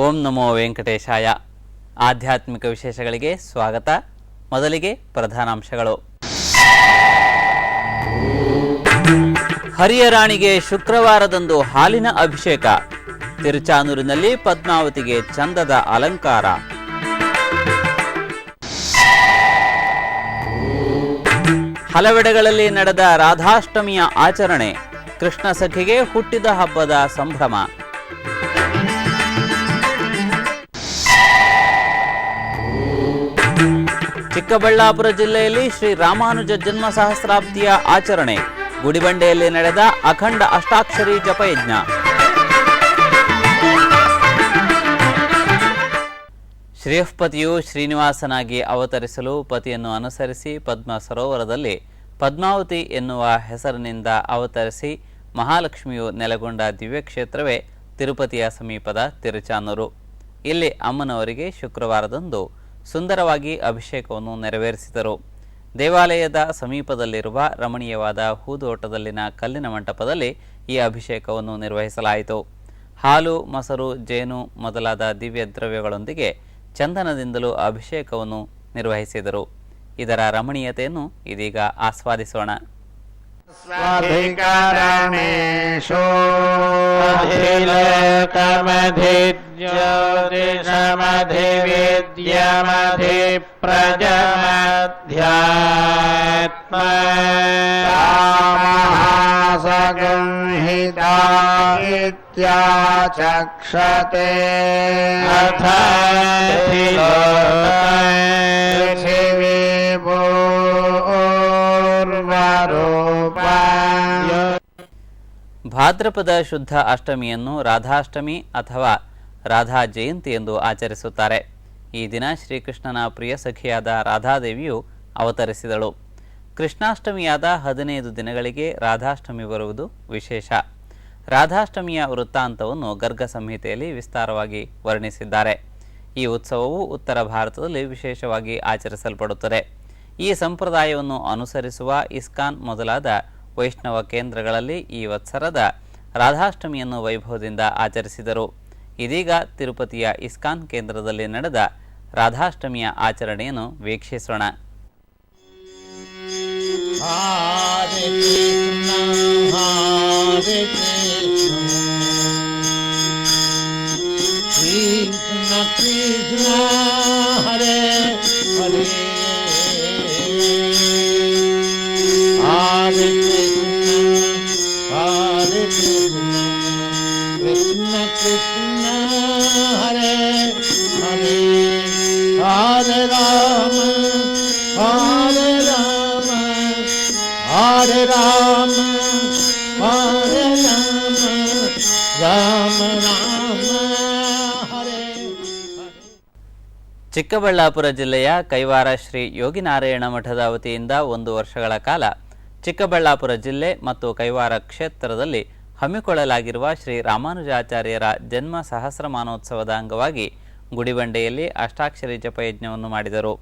ಓಂ ನಮೋ ವೆಂಕಟೇಶಾಯ. ಆಧ್ಯಾತ್ಮಿಕ ವಿಶೇಷಗಳಿಗೆ ಸ್ವಾಗತ. ಮೊದಲಿಗೆ ಪ್ರಧಾನಾಂಶಗಳು. ಹರಿಯರಾಣಿಗೆ ಶುಕ್ರವಾರದಂದು ಹಾಲಿನ ಅಭಿಷೇಕ. ತಿರುಚಾನೂರಿನಲ್ಲಿ ಪದ್ಮಾವತಿಗೆ ಚಂದದ ಅಲಂಕಾರ. ಹಲವೆಡೆಗಳಲ್ಲಿ ನಡೆದ ರಾಧಾಷ್ಟಮಿಯ ಆಚರಣೆ. ಕೃಷ್ಣ ಸಖಿಗೆ ಹುಟ್ಟಿದ ಹಬ್ಬದ ಸಂಭ್ರಮ. ಚಿಕ್ಕಬಳ್ಳಾಪುರ ಜಿಲ್ಲೆಯಲ್ಲಿ ಶ್ರೀ ರಾಮಾನುಜ ಜನ್ಮ ಸಹಸ್ರಾಬ್ದಿಯ ಆಚರಣೆ. ಗುಡಿಬಂಡೆಯಲ್ಲಿ ನಡೆದ ಅಖಂಡ ಅಷ್ಟಾಕ್ಷರಿ ಜಪಯಜ್ಞ. ಶ್ರೇಯಃಪತಿಯು ಶ್ರೀನಿವಾಸನಾಗಿ ಅವತರಿಸಲು ಪತಿಯನ್ನು ಅನುಸರಿಸಿ ಪದ್ಮ ಸರೋವರದಲ್ಲಿ ಪದ್ಮಾವತಿ ಎನ್ನುವ ಹೆಸರಿನಿಂದ ಅವತರಿಸಿ ಮಹಾಲಕ್ಷ್ಮಿಯು ನೆಲೆಗೊಂಡ ದಿವ್ಯಕ್ಷೇತ್ರವೇ ತಿರುಪತಿಯ ಸಮೀಪದ ತಿರುಚಾನೂರು. ಇಲ್ಲಿ ಅಮ್ಮನವರಿಗೆ ಶುಕ್ರವಾರದಂದು ಸುಂದರವಾಗಿ ಅಭಿಷೇಕವನ್ನು ನೆರವೇರಿಸಿದರು. ದೇವಾಲಯದ ಸಮೀಪದಲ್ಲಿರುವ ರಮಣೀಯವಾದ ಹೂದೋಟದಲ್ಲಿನ ಕಲ್ಲಿನ ಮಂಟಪದಲ್ಲಿ ಈ ಅಭಿಷೇಕವನ್ನು ನಿರ್ವಹಿಸಲಾಯಿತು. ಹಾಲು, ಮೊಸರು, ಜೇನು ಮೊದಲಾದ ದಿವ್ಯ ದ್ರವ್ಯಗಳೊಂದಿಗೆ ಚಂದನದಿಂದಲೂ ಅಭಿಷೇಕವನ್ನು ನಿರ್ವಹಿಸಿದರು. ಇದರ ರಮಣೀಯತೆಯನ್ನು ಇದೀಗ ಆಸ್ವಾದಿಸೋಣ. ಚಕ್ಷತೆ ಭಾದ್ರಪದ ಶುದ್ಧ ಅಷ್ಟಮಿಯನ್ನು ರಾಧಾಷ್ಟಮಿ ಅಥವಾ ರಾಧಾ ಜಯಂತಿ ಎಂದು ಆಚರಿಸುತ್ತಾರೆ. ಈ ದಿನ ಶ್ರೀಕೃಷ್ಣನ ಪ್ರಿಯ ಸಖಿಯಾದ ರಾಧಾದೇವಿಯು ಅವತರಿಸಿದಳು. ಕೃಷ್ಣಾಷ್ಟಮಿಯಾದ 15 ದಿನಗಳಿಗೆ ರಾಧಾಷ್ಟಮಿ ಬರುವುದು ವಿಶೇಷ. ರಾಧಾಷ್ಟಮಿಯ ವೃತ್ತಾಂತವನ್ನು ಗರ್ಗ ಸಂಹಿತೆಯಲ್ಲಿ ವಿಸ್ತಾರವಾಗಿ ವರ್ಣಿಸಿದ್ದಾರೆ. ಈ ಉತ್ಸವವು ಉತ್ತರ ಭಾರತದಲ್ಲಿ ವಿಶೇಷವಾಗಿ ಆಚರಿಸಲ್ಪಡುತ್ತದೆ. ಈ ಸಂಪ್ರದಾಯವನ್ನು ಅನುಸರಿಸುವ ಇಸ್ಕಾನ್ ಮೊದಲಾದ ವೈಷ್ಣವ ಕೇಂದ್ರಗಳಲ್ಲಿ ಈ ವತ್ಸರದ ರಾಧಾಷ್ಟಮಿಯನ್ನು ವೈಭವದಿಂದ ಆಚರಿಸಿದರು. ಇದೀಗ ತಿರುಪತಿಯ ಇಸ್ಕಾನ್ ಕೇಂದ್ರದಲ್ಲಿ ನಡೆದ ರಾಧಾಷ್ಟಮಿಯ ಆಚರಣೆಯನ್ನು ವೀಕ್ಷಿಸೋಣ. ಹರೇ ಕೃಷ್ಣ ಹರೇ ಕೃಷ್ಣ ಕೃಷ್ಣ ಕೃಷ್ಣ ಹರೇ ಹರೇ ಹರೇ ಕೃಷ್ಣ ಹರೇ ಕೃಷ್ಣ ಕೃಷ್ಣ ಕೃಷ್ಣ ಹರೇ ಹರೇ ಹರೇ ರಾಮ ಹರೇ ರಾಮ ಹರೇ ರಾಮ ಹರೇ ರಾಮ ರಾಮ ರಾಮ ಹರೇ. ಚಿಕ್ಕಬಳ್ಳಾಪುರ ಜಿಲ್ಲೆಯ ಕೈವಾರ ಶ್ರೀ ಯೋಗಿನಾರಾಯಣ ಮಠದ ವತಿಯಿಂದ 1 ವರ್ಷಗಳ ಕಾಲ ಚಿಕ್ಕಬಳ್ಳಾಪುರ ಜಿಲ್ಲೆ ಮತ್ತು ಕೈವಾರ ಕ್ಷೇತ್ರದಲ್ಲಿ ಹಮ್ಮಿಕೊಳ್ಳಲಾಗಿರುವ ಶ್ರೀ ರಾಮಾನುಜಾಚಾರ್ಯರ ಜನ್ಮ ಸಹಸ್ರಮಾನೋತ್ಸವದ ಅಂಗವಾಗಿ ಗುಡಿಬಂಡೆಯಲ್ಲಿ ಅಷ್ಟಾಕ್ಷರಿ ಜಪಯಜ್ಞವನ್ನು ಮಾಡಿದರು.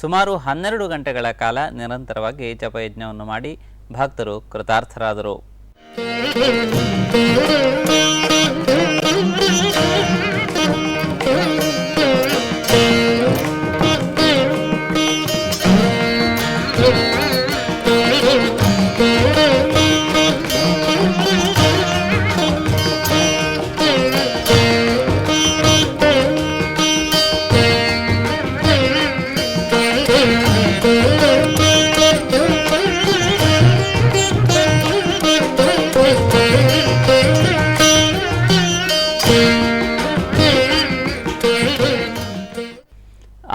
ಸುಮಾರು 12 ಗಂಟೆಗಳ ಕಾಲ ನಿರಂತರವಾಗಿ ಜಪಯಜ್ಞವನ್ನು ಮಾಡಿ ಭಕ್ತರು ಕೃತಾರ್ಥರಾದರು.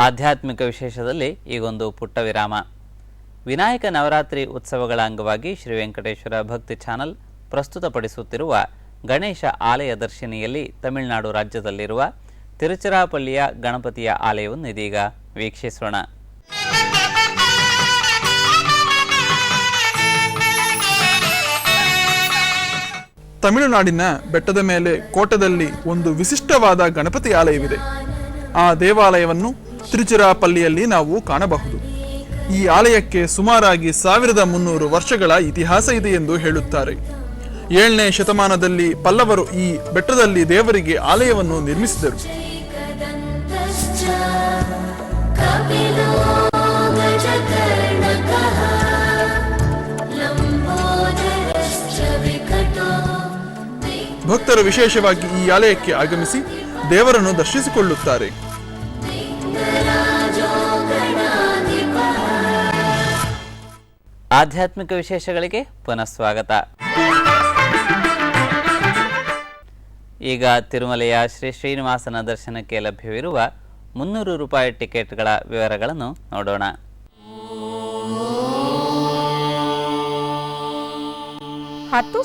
ಆಧ್ಯಾತ್ಮಿಕ ವಿಶೇಷದಲ್ಲಿ ಈಗೊಂದು ಪುಟ್ಟ ವಿರಾಮ. ವಿನಾಯಕ ನವರಾತ್ರಿ ಉತ್ಸವಗಳ ಅಂಗವಾಗಿ ಶ್ರೀ ವೆಂಕಟೇಶ್ವರ ಭಕ್ತಿ ಚಾನಲ್ ಪ್ರಸ್ತುತಪಡಿಸುತ್ತಿರುವ ಗಣೇಶ ಆಲಯ ದರ್ಶಿನಿಯಲ್ಲಿ ತಮಿಳುನಾಡು ರಾಜ್ಯದಲ್ಲಿರುವ ತಿರುಚಿರಾಪಳ್ಳಿಯ ಗಣಪತಿಯ ಆಲಯವನ್ನು ಇದೀಗ ವೀಕ್ಷಿಸೋಣ. ತಮಿಳುನಾಡಿನ ಬೆಟ್ಟದ ಮೇಲೆ ಕೋಟದಲ್ಲಿ ಒಂದು ವಿಶಿಷ್ಟವಾದ ಗಣಪತಿ ಆಲಯವಿದೆ. ಆ ದೇವಾಲಯವನ್ನು ತಿರುಚಿರಾಪಳ್ಳಿಯಲ್ಲಿ ನಾವು ಕಾಣಬಹುದು. ಈ ಆಲಯಕ್ಕೆ ಸುಮಾರಾಗಿ 1300 ವರ್ಷಗಳ ಇತಿಹಾಸ ಇದೆ ಎಂದು ಹೇಳುತ್ತಾರೆ. 7ನೇ ಶತಮಾನದಲ್ಲಿ ಪಲ್ಲವರು ಈ ಬೆಟ್ಟದಲ್ಲಿ ದೇವರಿಗೆ ಆಲಯವನ್ನು ನಿರ್ಮಿಸಿದರು. ಭಕ್ತರು ವಿಶೇಷವಾಗಿ ಈ ಆಲಯಕ್ಕೆ ಆಗಮಿಸಿ ದೇವರನ್ನು ದರ್ಶಿಸಿಕೊಳ್ಳುತ್ತಾರೆ. ಆಧ್ಯಾತ್ಮಿಕ ವಿಶೇಷಗಳಿಗೆ ಪುನಃ ಸ್ವಾಗತ. ಈಗ ತಿರುಮಲೆಯ ಶ್ರೀ ಶ್ರೀನಿವಾಸನ ದರ್ಶನಕ್ಕೆ ಲಭ್ಯವಿರುವ 300 ರೂಪಾಯಿ ಟಿಕೆಟ್ಗಳ ವಿವರಗಳನ್ನು ನೋಡೋಣ.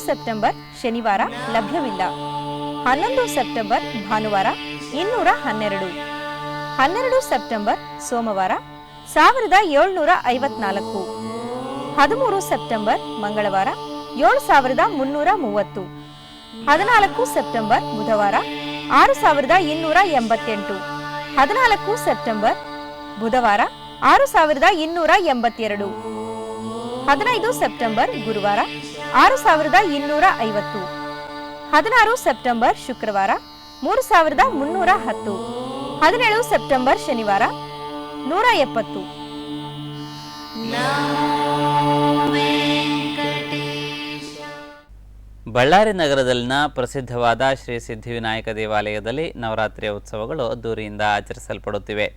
ಸೆಪ್ಟೆಂಬರ್ ಶನಿವಾರ ಲಭ್ಯವಿಲ್ಲ. 11 ಸೆಪ್ಟೆಂಬರ್ ಭಾನುವಾರ 212. 12 ಸೆಪ್ಟೆಂಬರ್ ಸೋಮವಾರ 1754. 13 ಸೆಪ್ಟೆಂಬರ್ ಮಂಗಳವಾರ 7330. 14 ಸೆಪ್ಟೆಂಬರ್ ಬುಧವಾರ 6288. 14 ಸೆಪ್ಟೆಂಬರ್ ಬುಧವಾರ 6282. 15 ಸೆಪ್ಟೆಂಬರ್ ಗುರುವಾರ 6250. 16 ಸೆಪ್ಟೆಂಬರ್ ಶುಕ್ರವಾರ 3310. 17 ಸೆಪ್ಟೆಂಬರ್ ಶನಿವಾರ 170. ಬಳ್ಳಾರಿ ನಗರದಲ್ಲಿನ ಪ್ರಸಿದ್ಧವಾದ ಶ್ರೀ ಸಿದ್ಧಿವಿನಾಯಕ ದೇವಾಲಯದಲ್ಲಿ ನವರಾತ್ರಿಯ ಉತ್ಸವಗಳು ಅದ್ದೂರಿಯಿಂದ ಆಚರಿಸಲ್ಪಡುತ್ತಿವೆ.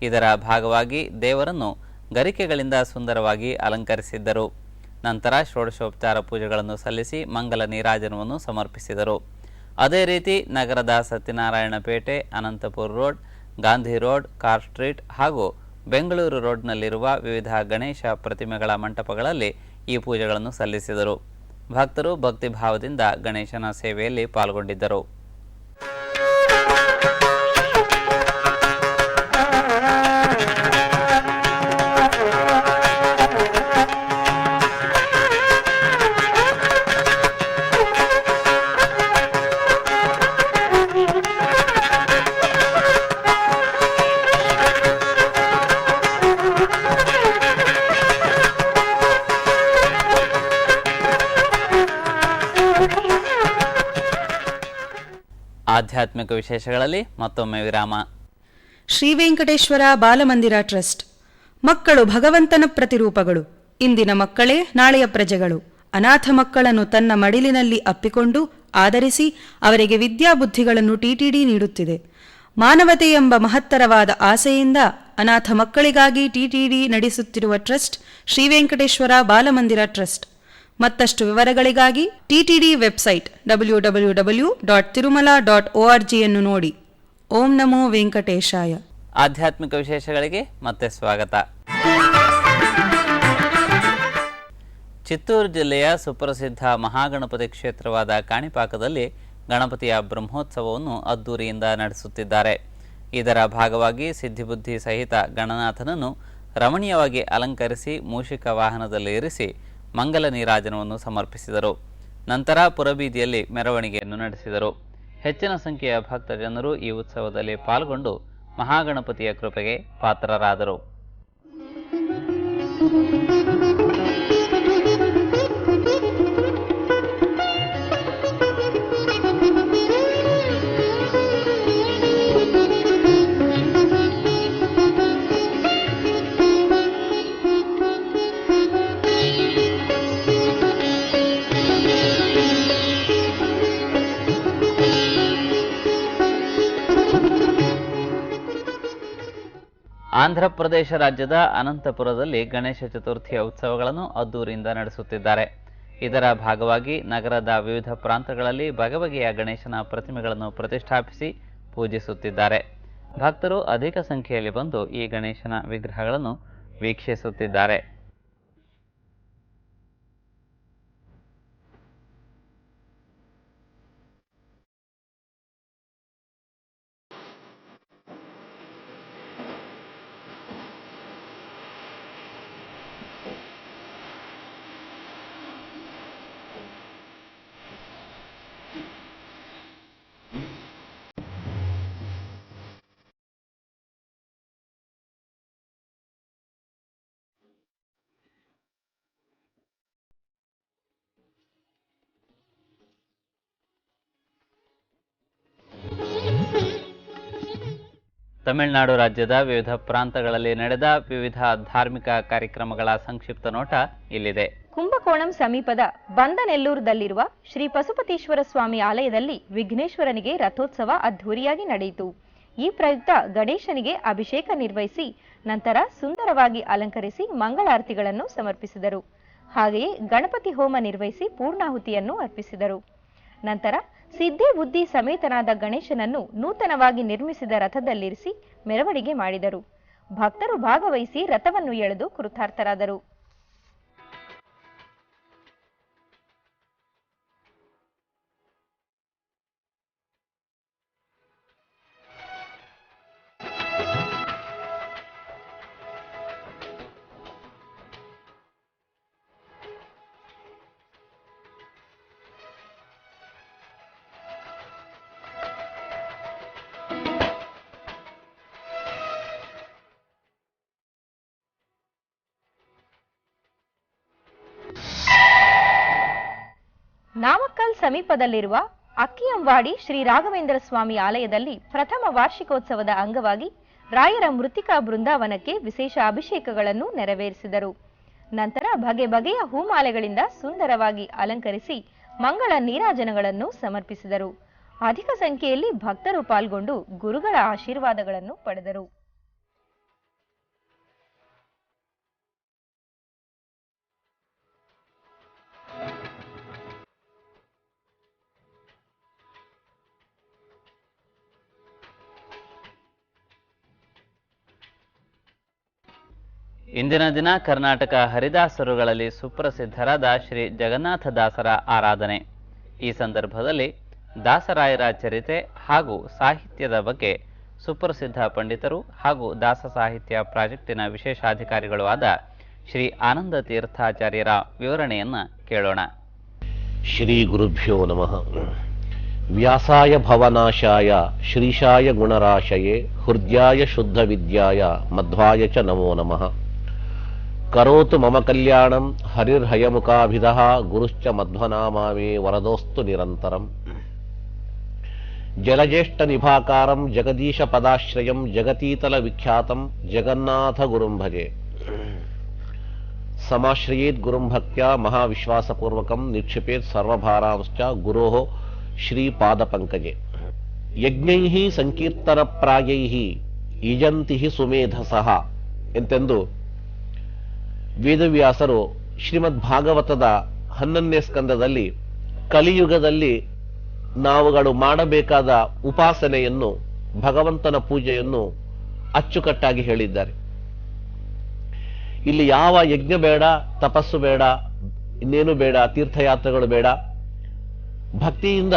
ಇದರ ಭಾಗವಾಗಿ ದೇವರನ್ನು ಗರಿಕೆಗಳಿಂದ ಸುಂದರವಾಗಿ ಅಲಂಕರಿಸಿದ್ದರು. ನಂತರ ಷೋಡಶೋಪಚಾರ ಪೂಜೆಗಳನ್ನು ಸಲ್ಲಿಸಿ ಮಂಗಲ ನೀರಾಜನವನ್ನು ಸಮರ್ಪಿಸಿದರು. ಅದೇ ರೀತಿ ನಗರದ Satyanarayanapete, Anantapura road, Gandhi road, car street ಹಾಗೂ ಬೆಂಗಳೂರು ರೋಡ್ನಲ್ಲಿರುವ ವಿವಿಧ ಗಣೇಶ ಪ್ರತಿಮೆಗಳ ಮಂಟಪಗಳಲ್ಲಿ ಈ ಪೂಜೆಗಳನ್ನು ಸಲ್ಲಿಸಿದರು. ಭಕ್ತರು ಭಕ್ತಿಭಾವದಿಂದ ಗಣೇಶನ ಸೇವೆಯಲ್ಲಿ ಪಾಲ್ಗೊಂಡಿದ್ದರು. ಆಧ್ಯಾತ್ಮಿಕ ವಿಶೇಷಗಳಲ್ಲಿ ಮತ್ತೊಮ್ಮೆ ವಿರಾಮ. ಶ್ರೀ ವೆಂಕಟೇಶ್ವರ ಬಾಲಮಂದಿರ ಟ್ರಸ್ಟ್. ಮಕ್ಕಳು ಭಗವಂತನ ಪ್ರತಿರೂಪಗಳು. ಇಂದಿನ ಮಕ್ಕಳೇ ನಾಳೆಯ ಪ್ರಜೆಗಳು. ಅನಾಥ ಮಕ್ಕಳನ್ನು ತನ್ನ ಮಡಿಲಿನಲ್ಲಿ ಅಪ್ಪಿಕೊಂಡು ಆದರಿಸಿ ಅವರಿಗೆ ವಿದ್ಯಾಬುದ್ಧಿಗಳನ್ನು ಟಿಟಿಡಿ ನೀಡುತ್ತಿದೆ. ಮಾನವತೆ ಎಂಬ ಮಹತ್ತರವಾದ ಆಸೆಯಿಂದ ಅನಾಥ ಮಕ್ಕಳಿಗಾಗಿ ಟಿಟಿಡಿ ನಡೆಸುತ್ತಿರುವ ಟ್ರಸ್ಟ್ ಶ್ರೀ ವೆಂಕಟೇಶ್ವರ ಬಾಲಮಂದಿರ ಟ್ರಸ್ಟ್. ಮತ್ತಷ್ಟು ವಿವರಗಳಿಗಾಗಿ ಟಿಟಿಡಿ ವೆಬ್ಸೈಟ್ www.tirumala.org ಯನ್ನು ನೋಡಿ. ಓಂ ನಮೋ ವೆಂಕಟೇಶಾಯ. ಆಧ್ಯಾತ್ಮಿಕ ವಿಶೇಷಗಳಿಗೆ ಮತ್ತೆ ಸ್ವಾಗತ. ಚಿತ್ತೂರು ಜಿಲ್ಲೆಯ ಸುಪ್ರಸಿದ್ಧ ಮಹಾಗಣಪತಿ ಕ್ಷೇತ್ರವಾದ ಕಾಣಿಪಾಕದಲ್ಲಿ ಗಣಪತಿಯ ಬ್ರಹ್ಮೋತ್ಸವವನ್ನು ಅದ್ದೂರಿಯಿಂದ ನಡೆಸುತ್ತಿದ್ದಾರೆ. ಇದರ ಭಾಗವಾಗಿ ಸಿದ್ಧಿಬುದ್ಧಿ ಸಹಿತ ಗಣನಾಥನನ್ನು ರಮಣೀಯವಾಗಿ ಅಲಂಕರಿಸಿ ಮೂಷಿಕ ವಾಹನದಲ್ಲಿ ಇರಿಸಿ ಮಂಗಲ ನೀರಾಜನವನ್ನು ಸಮರ್ಪಿಸಿದರು. ನಂತರ ಪುರಬೀದಿಯಲ್ಲಿ ಮೆರವಣಿಗೆಯನ್ನು ನಡೆಸಿದರು. ಹೆಚ್ಚಿನ ಸಂಖ್ಯೆಯ ಭಕ್ತ ಜನರು ಈ ಉತ್ಸವದಲ್ಲಿ ಪಾಲ್ಗೊಂಡು ಮಹಾಗಣಪತಿಯ ಕೃಪೆಗೆ ಪಾತ್ರರಾದರು. ಆಂಧ್ರಪ್ರದೇಶ ರಾಜ್ಯದ ಅನಂತಪುರದಲ್ಲಿ ಗಣೇಶ ಚತುರ್ಥಿಯ ಉತ್ಸವಗಳನ್ನು ಅದ್ದೂರಿಯಿಂದ ನಡೆಸುತ್ತಿದ್ದಾರೆ. ಇದರ ಭಾಗವಾಗಿ ನಗರದ ವಿವಿಧ ಪ್ರಾಂತಗಳಲ್ಲಿ ಬಗೆಬಗೆಯ ಗಣೇಶನ ಪ್ರತಿಮೆಗಳನ್ನು ಪ್ರತಿಷ್ಠಾಪಿಸಿ ಪೂಜಿಸುತ್ತಿದ್ದಾರೆ. ಭಕ್ತರು ಅಧಿಕ ಸಂಖ್ಯೆಯಲ್ಲಿ ಬಂದು ಈ ಗಣೇಶನ ವಿಗ್ರಹಗಳನ್ನು ವೀಕ್ಷಿಸುತ್ತಿದ್ದಾರೆ. ತಮಿಳುನಾಡು ರಾಜ್ಯದ ವಿವಿಧ ಪ್ರಾಂತಗಳಲ್ಲಿ ನಡೆದ ವಿವಿಧ ಧಾರ್ಮಿಕ ಕಾರ್ಯಕ್ರಮಗಳ ಸಂಕ್ಷಿಪ್ತ ನೋಟ ಇಲ್ಲಿದೆ. ಕುಂಭಕೋಣಂ ಸಮೀಪದ ಬಂದನೆಲ್ಲೂರದಲ್ಲಿರುವ ಶ್ರೀ ಪಶುಪತೀಶ್ವರ ಸ್ವಾಮಿ ಆಲಯದಲ್ಲಿ ವಿಘ್ನೇಶ್ವರನಿಗೆ ರಥೋತ್ಸವ ಅದ್ಧೂರಿಯಾಗಿ ನಡೆಯಿತು. ಈ ಪ್ರಯುಕ್ತ ಗಣೇಶನಿಗೆ ಅಭಿಷೇಕ ನಿರ್ವಹಿಸಿ ನಂತರ ಸುಂದರವಾಗಿ ಅಲಂಕರಿಸಿ ಮಂಗಳಾರತಿಗಳನ್ನು ಸಮರ್ಪಿಸಿದರು. ಹಾಗೆಯೇ ಗಣಪತಿ ಹೋಮ ನಿರ್ವಹಿಸಿ ಪೂರ್ಣಾಹುತಿಯನ್ನು ಅರ್ಪಿಸಿದರು. ನಂತರ ಸಿದ್ಧಿ ಬುದ್ಧಿ ಸಮೇತನಾದ ಗಣೇಶನನ್ನು ನೂತನವಾಗಿ ನಿರ್ಮಿಸಿದ ರಥದಲ್ಲಿರಿಸಿ ಮೆರವಣಿಗೆ ಮಾಡಿದರು. ಭಕ್ತರು ಭಾಗವಹಿಸಿ ರಥವನ್ನು ಎಳೆದು ಕೃತಾರ್ಥರಾದರು. ನಾಮಕ್ಕಲ್ ಸಮೀಪದಲ್ಲಿರುವ ಅಕ್ಕಿಯಂವಾಡಿ ಶ್ರೀ ರಾಘವೇಂದ್ರ ಸ್ವಾಮಿ ಆಲಯದಲ್ಲಿ ಪ್ರಥಮ ವಾರ್ಷಿಕೋತ್ಸವದ ಅಂಗವಾಗಿ ರಾಯರ ಮೃತ್ತಿಕಾ ಬೃಂದಾವನಕ್ಕೆ ವಿಶೇಷ ಅಭಿಷೇಕಗಳನ್ನು ನೆರವೇರಿಸಿದರು. ನಂತರ ಬಗೆ ಬಗೆಯ ಹೂಮಾಲೆಗಳಿಂದ ಸುಂದರವಾಗಿ ಅಲಂಕರಿಸಿ ಮಂಗಳ ನೀರಾಜನಗಳನ್ನು ಸಮರ್ಪಿಸಿದರು. ಅಧಿಕ ಸಂಖ್ಯೆಯಲ್ಲಿ ಭಕ್ತರು ಪಾಲ್ಗೊಂಡು ಗುರುಗಳ ಆಶೀರ್ವಾದಗಳನ್ನು ಪಡೆದರು. ಇಂದಿನ ದಿನ ಕರ್ನಾಟಕ ಹರಿದಾಸರುಗಳಲ್ಲಿ ಸುಪ್ರಸಿದ್ಧರಾದ ಶ್ರೀ ಜಗನ್ನಾಥದಾಸರ ಆರಾಧನೆ. ಈ ಸಂದರ್ಭದಲ್ಲಿ ದಾಸರಾಯರ ಚರಿತೆ ಹಾಗೂ ಸಾಹಿತ್ಯದ ಬಗ್ಗೆ ಸುಪ್ರಸಿದ್ಧ ಪಂಡಿತರು ಹಾಗೂ ದಾಸ ಸಾಹಿತ್ಯ ಪ್ರಾಜೆಕ್ಟಿನ ವಿಶೇಷಾಧಿಕಾರಿಗಳು ಆದ ಶ್ರೀ ಆನಂದ ತೀರ್ಥಾಚಾರ್ಯರ ವಿವರಣೆಯನ್ನು ಕೇಳೋಣ. ಶ್ರೀ ಗುರುಭ್ಯೋ ನಮಃ. ವ್ಯಾಸಾಯ ಭವನಾಶಾಯ ಶ್ರೀಶಾಯ ಗುಣರಾಶಯೇ ಹೃದ್ಯಾಯ ಶುದ್ಧ ವಿದ್ಯಾಯ ಮಧ್ವಾಯ ಚ ನಮೋ ನಮಃ. ಕರೋತು ಮಮ ಕಲ್ಯಾಣಂ ಹರಿರ್ಹಯಮುಖಾಭಿಧಃ ಗುರುಶ್ಚ ಮಧ್ವನಾಮಾಮೇ ವರದೋಸ್ತು ನಿರಂತರಂ. ಜಲಜ್ಯೇಷ್ಠ ನಿಭಾಕಾರಂ ಜಗದೀಶ ಪದಾಶ್ರಯಂ ಜಗತೀತಲ ವಿಖ್ಯಾತಂ ಜಗನ್ನಾಥ ಗುರುಂ ಭಜೆ. ಸಮಾಶ್ರಯೇತ್ ಗುರುಂ ಭಕ್ತ್ಯಾ ಮಹಾವಿಶ್ವಾಸಪೂರ್ವಕಂ ನಿಕ್ಷಿಪೇತ್ ಸರ್ವಭಾರಾಂಶ್ಚ ಗುರೋಃ ಶ್ರೀಪಾದಪಂಕಜೆ. ಯಜ್ಞೈಃ ಸಂಕೀರ್ತನ ಪ್ರಾಯೈಃ ಇಜಂತಿ ಸುಮೇಧಸಃ ಎಂತೆಂದು ವೇದವ್ಯಾಸರು ಶ್ರೀಮದ್ ಭಾಗವತದ 11ನೇ ಸ್ಕಂದದಲ್ಲಿ ಕಲಿಯುಗದಲ್ಲಿ ನಾವುಗಳು ಮಾಡಬೇಕಾದ ಉಪಾಸನೆಯನ್ನು, ಭಗವಂತನ ಪೂಜೆಯನ್ನು ಅಚ್ಚುಕಟ್ಟಾಗಿ ಹೇಳಿದ್ದಾರೆ. ಇಲ್ಲಿ ಯಾವ ಯಜ್ಞ ಬೇಡ, ತಪಸ್ಸು ಬೇಡ, ಇನ್ನೇನು ಬೇಡ, ತೀರ್ಥಯಾತ್ರೆಗಳು ಬೇಡ. ಭಕ್ತಿಯಿಂದ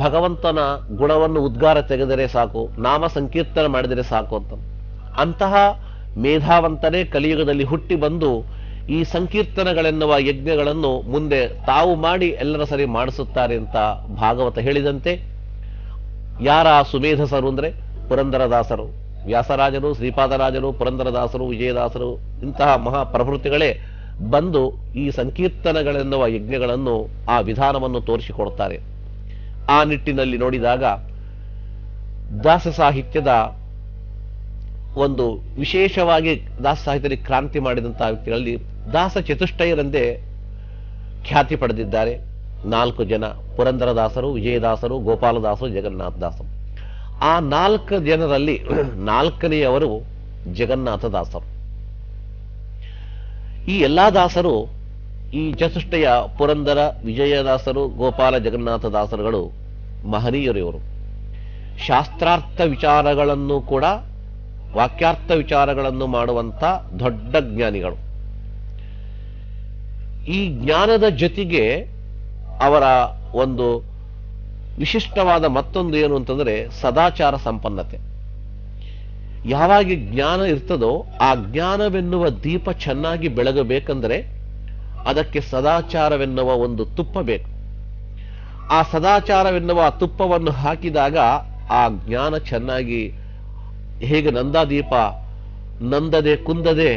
ಭಗವಂತನ ಗುಣವನ್ನು ಉದ್ಗಾರ ತೆಗೆದರೆ ಸಾಕು, ನಾಮ ಸಂಕೀರ್ತನ ಮಾಡಿದರೆ ಸಾಕು ಅಂತ. ಅಂತಹ ಮೇಧಾವಂತನೇ ಕಲಿಯುಗದಲ್ಲಿ ಹುಟ್ಟಿ ಬಂದು ಈ ಸಂಕೀರ್ತನಗಳೆನ್ನುವ ಯಜ್ಞಗಳನ್ನು ಮುಂದೆ ತಾವು ಮಾಡಿ ಎಲ್ಲರ ಸರಿ ಮಾಡಿಸುತ್ತಾರೆ ಅಂತ ಭಾಗವತ ಹೇಳಿದಂತೆ, ಯಾರ ಸುಮೇಧಸರು ಅಂದ್ರೆ ಪುರಂದರದಾಸರು, ವ್ಯಾಸರಾಜರು, ಶ್ರೀಪಾದರಾಜರು, ಪುರಂದರದಾಸರು, ವಿಜಯದಾಸರು, ಇಂತಹ ಮಹಾಪ್ರಭೃತಿಗಳೇ ಬಂದು ಈ ಸಂಕೀರ್ತನಗಳೆನ್ನುವ ಯಜ್ಞಗಳನ್ನು, ಆ ವಿಧಾನವನ್ನು ತೋರಿಸಿಕೊಡ್ತಾರೆ. ಆ ನಿಟ್ಟಿನಲ್ಲಿ ನೋಡಿದಾಗ ದಾಸ ಸಾಹಿತ್ಯದ ಒಂದು ವಿಶೇಷವಾಗಿ ದಾಸ ಸಾಹಿತ್ಯದಲ್ಲಿ ಕ್ರಾಂತಿ ಮಾಡಿದಂತಹ ವ್ಯಕ್ತಿಗಳಲ್ಲಿ ದಾಸ ಚತುಷ್ಟಯರೆಂದೇ ಖ್ಯಾತಿ ಪಡೆದಿದ್ದಾರೆ. 4 ಜನ: ಪುರಂದರದಾಸರು, ವಿಜಯದಾಸರು, ಗೋಪಾಲದಾಸರು, ಜಗನ್ನಾಥದಾಸರು. ಆ 4 ಜನರಲ್ಲಿ 4ನೇಯವರು ಜಗನ್ನಾಥದಾಸರು. ಈ ಎಲ್ಲಾ ದಾಸರು, ಈ ಚತುಷ್ಟಯ ಪುರಂದರ, ವಿಜಯದಾಸರು, ಗೋಪಾಲ, ಜಗನ್ನಾಥದಾಸರುಗಳು ಮಹನೀಯರು. ಇವರು ಶಾಸ್ತ್ರಾರ್ಥ ವಿಚಾರಗಳನ್ನು ಕೂಡ, ವಾಕ್ಯಾರ್ಥ ವಿಚಾರಗಳನ್ನು ಮಾಡುವಂತ ದೊಡ್ಡ ಜ್ಞಾನಿಗಳು. ಈ ಜ್ಞಾನದ ಜೊತೆಗೆ ಅವರ ಒಂದು ವಿಶಿಷ್ಟವಾದ ಮತ್ತೊಂದು ಏನು ಅಂತಂದ್ರೆ ಸದಾಚಾರ ಸಂಪನ್ನತೆ. ಯಾವಾಗ ಜ್ಞಾನ ಇರ್ತದೋ ಆ ಜ್ಞಾನವೆನ್ನುವ ದೀಪ ಚೆನ್ನಾಗಿ ಬೆಳಗಬೇಕಂದ್ರೆ ಅದಕ್ಕೆ ಸದಾಚಾರವೆನ್ನುವ ಒಂದು ತುಪ್ಪ ಬೇಕು. ಆ ಸದಾಚಾರವೆನ್ನುವ ತುಪ್ಪವನ್ನು ಹಾಕಿದಾಗ ಆ ಜ್ಞಾನ ಚೆನ್ನಾಗಿ, ಹೇಗೆ ನಂದಾದೀಪ ನಂದದೆ ಕುಂದದೆ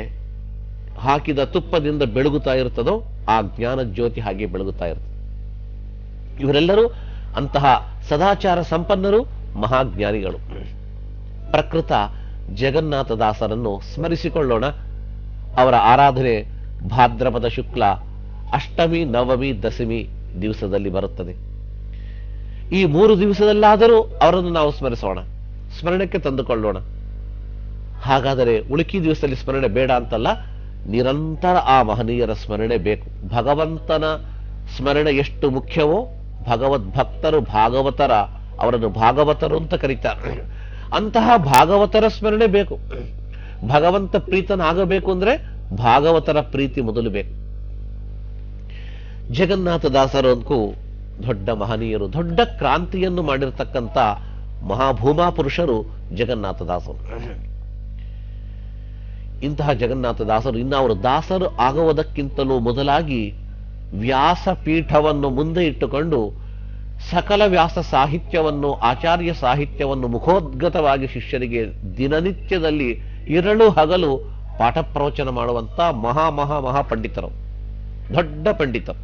ಹಾಕಿದ ತುಪ್ಪದಿಂದ ಬೆಳಗುತ್ತಾ ಇರ್ತದೋ ಆ ಜ್ಞಾನ ಜ್ಯೋತಿ ಹಾಗೆ ಬೆಳಗುತ್ತಾ ಇರ್ತದೆ. ಇವರೆಲ್ಲರೂ ಅಂತಹ ಸದಾಚಾರ ಸಂಪನ್ನರು, ಮಹಾಜ್ಞಾನಿಗಳು. ಪ್ರಕೃತ ಜಗನ್ನಾಥದಾಸರನ್ನು ಸ್ಮರಿಸಿಕೊಳ್ಳೋಣ. ಅವರ ಆರಾಧನೆ ಭಾದ್ರಪದ ಶುಕ್ಲ ಅಷ್ಟಮಿ, ನವಮಿ, ದಶಮಿ ದಿವಸದಲ್ಲಿ ಬರುತ್ತದೆ. ಈ 3 ದಿವಸದಲ್ಲಾದರೂ ಅವರನ್ನು ನಾವು ಸ್ಮರಿಸೋಣ, ಸ್ಮರಣಕ್ಕೆ ತಂದುಕೊಳ್ಳೋಣ. ಹಾಗಾದರೆ ಉಳುಕಿ ದಿವಸದಲ್ಲಿ ಸ್ಮರಣೆ ಬೇಡ ಅಂತಲ್ಲ, ನಿರಂತರ ಆ ಮಹನೀಯರ ಸ್ಮರಣೆ ಬೇಕು. ಭಗವಂತನ ಸ್ಮರಣೆ ಎಷ್ಟು ಮುಖ್ಯವೋ ಭಗವದ್ಭಕ್ತರು ಭಾಗವತರ ಅವರನ್ನು ಭಾಗವತರು ಅಂತ ಕರೀತಾರೆ. ಅಂತಹ ಭಾಗವತರ ಸ್ಮರಣೆ ಬೇಕು. ಭಗವಂತ ಪ್ರೀತನಾಗಬೇಕು ಅಂದ್ರೆ ಭಾಗವತರ ಪ್ರೀತಿ ಮೊದಲು ಬೇಕು. ಜಗನ್ನಾಥದಾಸರಂತೂ ದೊಡ್ಡ ಮಹನೀಯರು, ದೊಡ್ಡ ಕ್ರಾಂತಿಯನ್ನು ಮಾಡಿರ್ತಕ್ಕಂಥ ಮಹಾಭೂಮಾ ಪುರುಷರು ಜಗನ್ನಾಥದಾಸರು. ಇಂತಹ ಜಗನ್ನಾಥದಾಸರು ಇನ್ನು ಅವರು ದಾಸರು ಆಗುವುದಕ್ಕಿಂತಲೂ ಮೊದಲಾಗಿ ವ್ಯಾಸಪೀಠವನ್ನು ಮುಂದೆ ಇಟ್ಟುಕೊಂಡು ಸಕಲ ವ್ಯಾಸ ಸಾಹಿತ್ಯವನ್ನು, ಆಚಾರ್ಯ ಸಾಹಿತ್ಯವನ್ನು ಮುಖೋದ್ಗತವಾಗಿ ಶಿಷ್ಯರಿಗೆ ದಿನನಿತ್ಯದಲ್ಲಿ ಇರಳು ಹಗಲು ಪಾಠ ಪ್ರವಚನ ಮಾಡುವಂತ ಮಹಾ ಪಂಡಿತರು, ದೊಡ್ಡ ಪಂಡಿತರು.